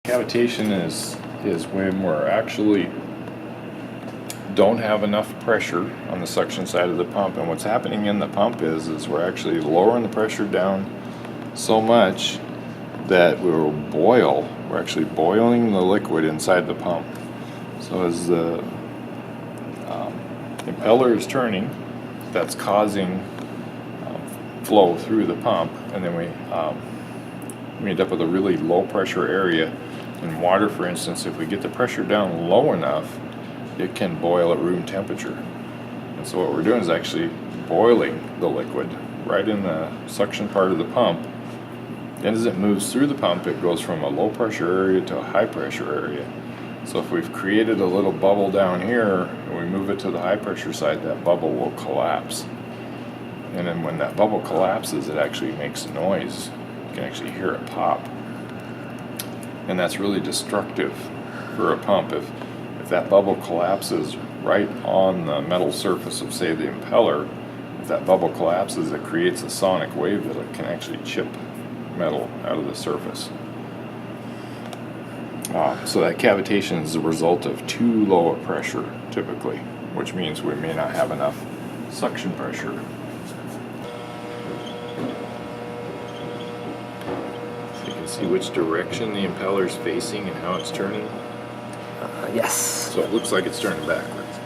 Cavitation is when we're actually don't have enough pressure on the suction side of the pump, and what's happening in the pump is we're actually lowering the pressure down so much that we'll boil. We're actually boiling the liquid inside the pump. So as the impeller is turning, that's causing flow through the pump, and then we end up with a really low pressure area. In water, for instance, if we get the pressure down low enough, it can boil at room temperature. And so what we're doing is actually boiling the liquid right in the suction part of the pump. And as it moves through the pump, it goes from a low pressure area to a high pressure area. So if we've created a little bubble down here and we move it to the high pressure side, that bubble will collapse. And then when that bubble collapses, it actually makes a noise. You can actually hear it pop. And that's really destructive for a pump. If that bubble collapses right on the metal surface of, say, the impeller, if that bubble collapses, it creates a sonic wave that it can actually chip metal out of the surface. So that cavitation is the result of too low a pressure, typically, which means we may not have enough suction pressure. So you can see which direction the impeller is facing and how it's turning. Yes. So it looks like it's turning backwards.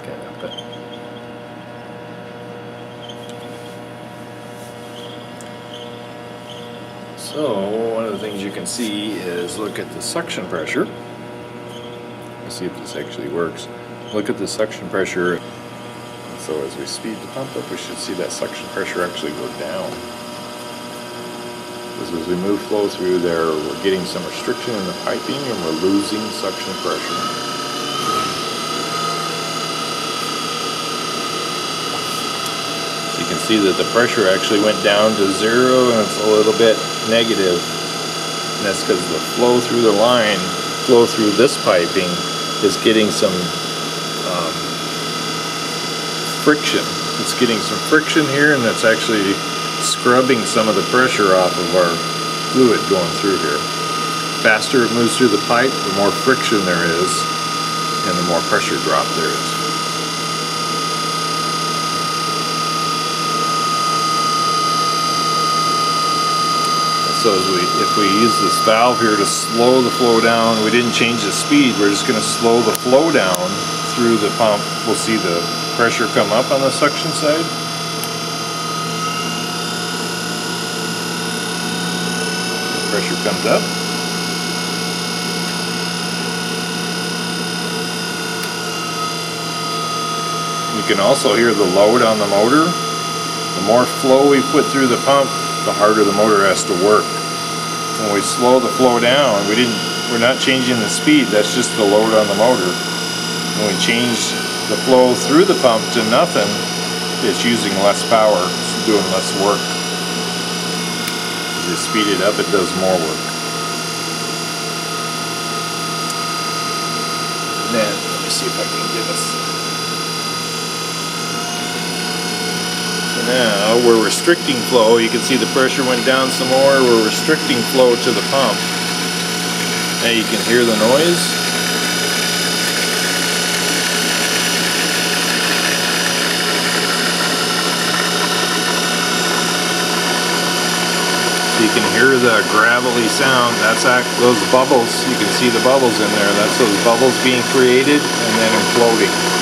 Can't help it. So one of the things you can see is look at the suction pressure. Let's see if this actually works. Look at the suction pressure. So as we speed the pump up, we should see that suction pressure actually go down. Because as we move flow through there, we're getting some restriction in the piping and we're losing suction pressure. So you can see that the pressure actually went down to 0 and it's a little bit negative. And that's because the flow through the line, flow through this piping, is getting some friction. It's getting some friction here, and that's actually scrubbing some of the pressure off of our fluid going through here. The faster it moves through the pipe, the more friction there is, and the more pressure drop there is. So if we use this valve here to slow the flow down, we didn't change the speed, we're just going to slow the flow down through the pump. We'll see the pressure come up on the suction side. The pressure comes up. You can also hear the load on the motor. The more flow we put through the pump, the harder the motor has to work. When we slow the flow down, we're not changing the speed, that's just the load on the motor. When we change the flow through the pump to nothing, it's using less power, it's doing less work. As you speed it up, it does more work. And then, let me see if I can give us... Now we're restricting flow. You can see the pressure went down some more. We're restricting flow to the pump. Now you can hear the noise. So you can hear the gravelly sound. That's those bubbles. You can see the bubbles in there. That's those bubbles being created and then imploding.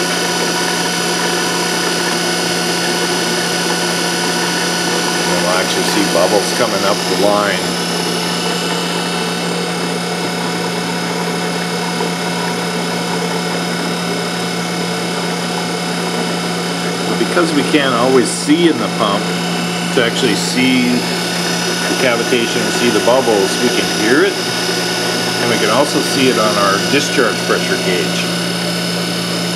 Actually see bubbles coming up the line. But because we can't always see in the pump to actually see the cavitation and see the bubbles, we can hear it, and we can also see it on our discharge pressure gauge.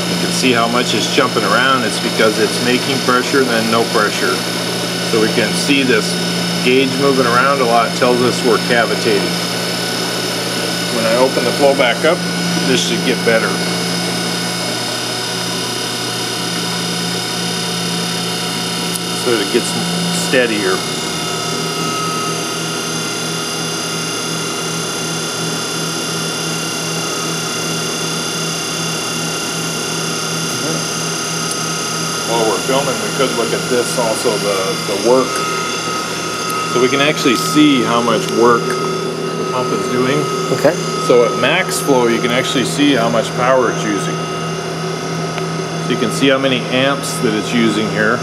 You can see how much is jumping around. It's because it's making pressure and then no pressure. So we can see this gauge moving around a lot, tells us we're cavitating. When I open the flow back up, this should get better. So it gets steadier. filming, we could look at this also, the work. So we can actually see how much work the pump is doing. Okay. So at max flow, you can actually see how much power it's using. So you can see how many amps that it's using here.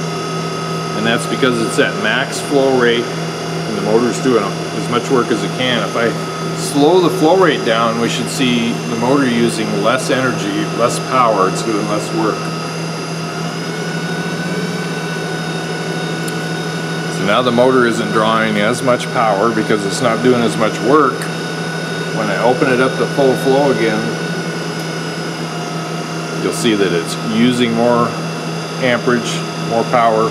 And that's because it's at max flow rate and the motor's doing as much work as it can. If I slow the flow rate down, we should see the motor using less energy, less power, it's doing less work. So now the motor isn't drawing as much power because it's not doing as much work. When I open it up to full flow again, you'll see that it's using more amperage, more power.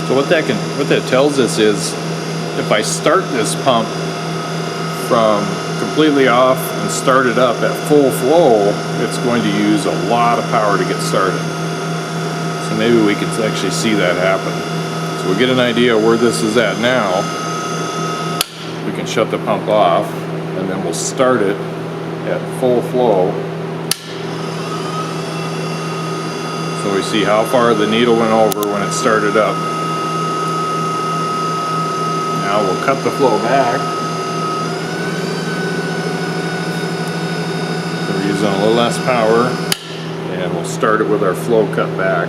So what that tells us is if I start this pump from completely off and start it up at full flow, it's going to use a lot of power to get started. So maybe we can actually see that happen. So we'll get an idea where this is at now. We can shut the pump off and then we'll start it at full flow. So we see how far the needle went over when it started up. Now we'll cut the flow back. So we're using a little less power and we'll start it with our flow cut back.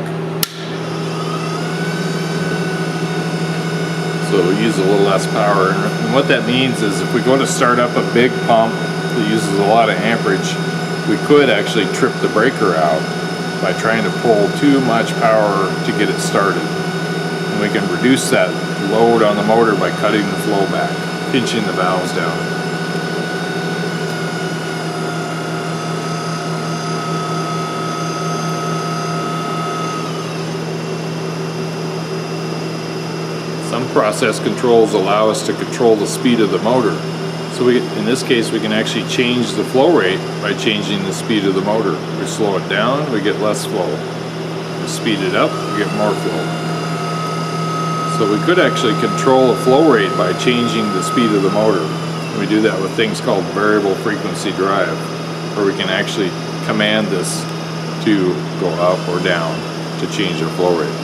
So we'll use a little less power. And what that means is if we go to start up a big pump that uses a lot of amperage, we could actually trip the breaker out by trying to pull too much power to get it started. And we can reduce that load on the motor by cutting the flow back, pinching the valves down. Some process controls allow us to control the speed of the motor. So in this case, we can actually change the flow rate by changing the speed of the motor. We slow it down, we get less flow. We speed it up, we get more flow. So we could actually control the flow rate by changing the speed of the motor. We do that with things called variable frequency drive, where we can actually command this to go up or down to change the flow rate.